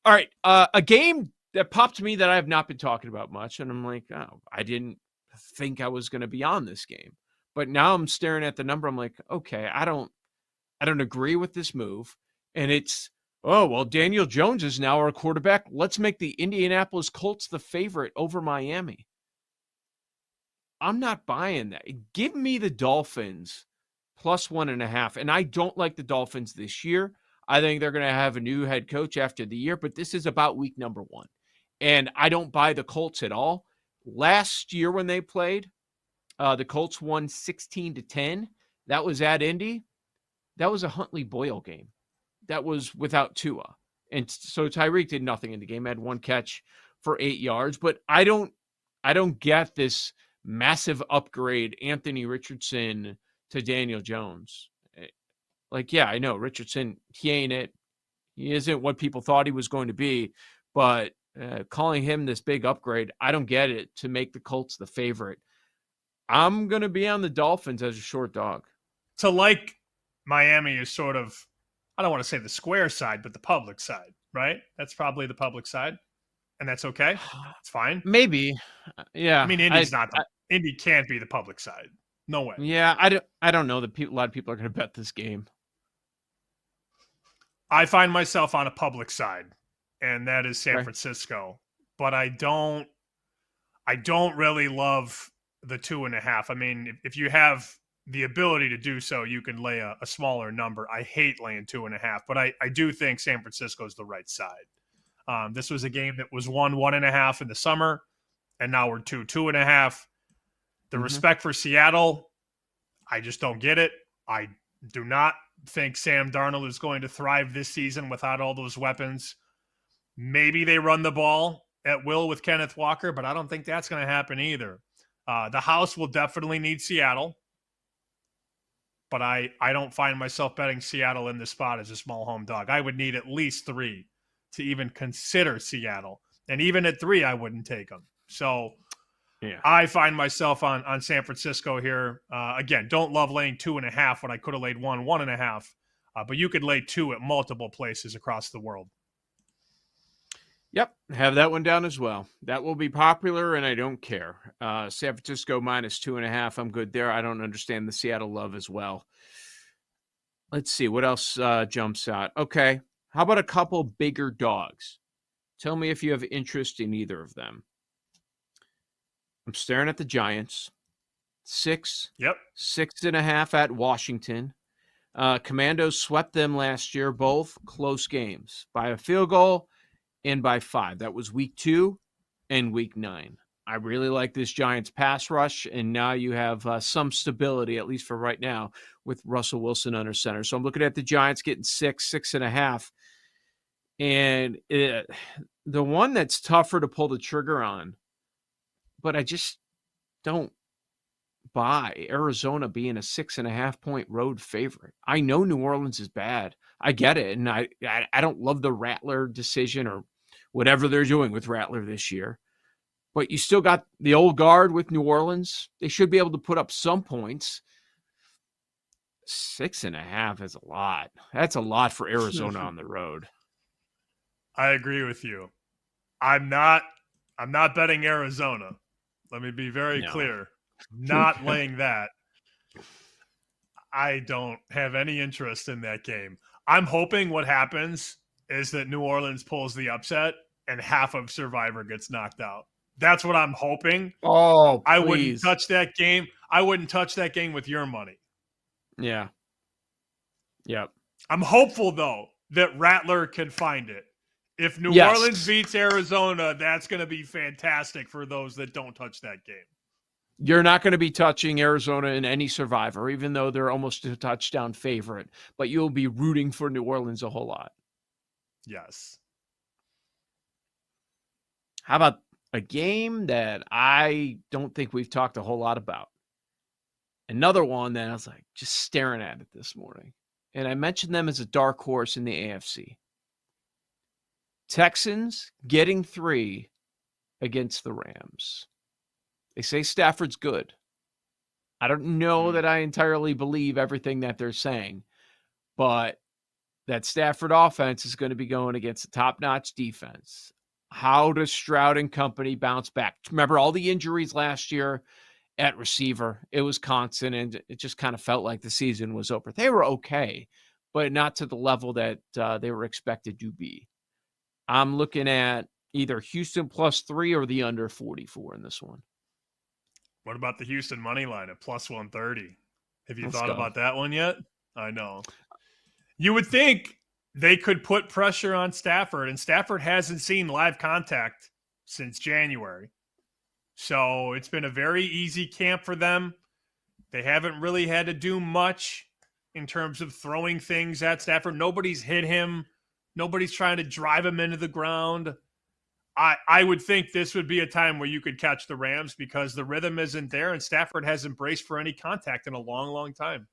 All right. A game that popped to me that I have not been talking about much, and I'm like, oh, I didn't think I was going to be on this game, but now I'm staring at the number. I'm like, okay, I don't agree with this move, and it's oh well, Daniel Jones is now our quarterback. Let's make the Indianapolis Colts the favorite over Miami. I'm not buying that. Give me the Dolphins plus 1.5. And I don't like the Dolphins this year. I think they're going to have a new head coach after the year, but this is about week number 1. And I don't buy the Colts at all. Last year when they played, the Colts won 16-10. That was at Indy. That was a Huntley Boyle game. That was without Tua. And so Tyreek did nothing in the game, had 1 catch for 8 yards, but I don't get this massive upgrade Anthony Richardson to Daniel Jones. Like, yeah, I know Richardson, he ain't it. He isn't what people thought he was going to be, but calling him this big upgrade, I don't get it to make the Colts the favorite. I'm going to be on the Dolphins as a short dog. To like Miami is sort of, I don't want to say the square side, but the public side, right? That's probably the public side. And that's okay. It's fine. Maybe. Yeah. I mean, Indy's not Indy can't be the public side. No way. Yeah, I don't know that a lot of people are going to bet this game. I find myself on a public side, and that is San Francisco. But I don't really love the 2.5. I mean, if you have the ability to do so, you can lay a smaller number. I hate laying 2.5, but I do think San Francisco is the right side. This was a game that was 1.5 in the summer, and now we're 2.5. The respect for Seattle, I just don't get it. I do not think Sam Darnold is going to thrive this season without all those weapons. Maybe they run the ball at will with Kenneth Walker, but I don't think that's going to happen either. The house will definitely need Seattle, but I don't find myself betting Seattle in this spot as a small home dog. I would need at least 3 to even consider Seattle. And even at 3, I wouldn't take them. So yeah, I find myself on San Francisco here. Again, don't love laying 2.5 when I could have laid 1.5. But you could lay 2 at multiple places across the world. Yep, have that one down as well. That will be popular, and I don't care. San Francisco minus 2.5. I'm good there. I don't understand the Seattle love as well. Let's see what else jumps out. Okay, how about a couple bigger dogs? Tell me if you have interest in either of them. I'm staring at the Giants. 6. Yep. 6.5 at Washington. Commandos swept them last year, both close games by a field goal and by 5. That was week 2 and week 9. I really like this Giants pass rush, and now you have some stability, at least for right now, with Russell Wilson under center. So I'm looking at the Giants getting 6.5. And the one that's tougher to pull the trigger on, but I just don't buy Arizona being a 6.5-point road favorite. I know New Orleans is bad. I get it. And I don't love the Rattler decision or whatever they're doing with Rattler this year. But you still got the old guard with New Orleans. They should be able to put up some points. 6.5 is a lot. That's a lot for Arizona on the road. I agree with you. I'm not betting Arizona. Let me be very clear. Not laying that. I don't have any interest in that game. I'm hoping what happens is that New Orleans pulls the upset and half of Survivor gets knocked out. That's what I'm hoping. Oh, please. I wouldn't touch that game. I wouldn't touch that game with your money. Yeah. Yep. I'm hopeful, though, that Rattler can find it. If New Orleans beats Arizona, that's going to be fantastic for those that don't touch that game. You're not going to be touching Arizona in any Survivor, even though they're almost a touchdown favorite. But you'll be rooting for New Orleans a whole lot. Yes. How about a game that I don't think we've talked a whole lot about? Another one that I was like just staring at it this morning. And I mentioned them as a dark horse in the AFC. Texans getting 3 against the Rams. They say Stafford's good. I don't know that I entirely believe everything that they're saying, but that Stafford offense is going to be going against a top-notch defense. How does Stroud and company bounce back? Remember all the injuries last year at receiver? It was constant, and it just kind of felt like the season was over. They were okay, but not to the level that they were expected to be. I'm looking at either Houston +3 or the under 44 in this one. What about the Houston money line at +130? Have you Let's thought go. about that one yet? I know. You would think they could put pressure on Stafford, and Stafford hasn't seen live contact since January. So it's been a very easy camp for them. They haven't really had to do much in terms of throwing things at Stafford. Nobody's hit him. Nobody's trying to drive him into the ground. I would think this would be a time where you could catch the Rams because the rhythm isn't there and Stafford hasn't braced for any contact in a long, long time.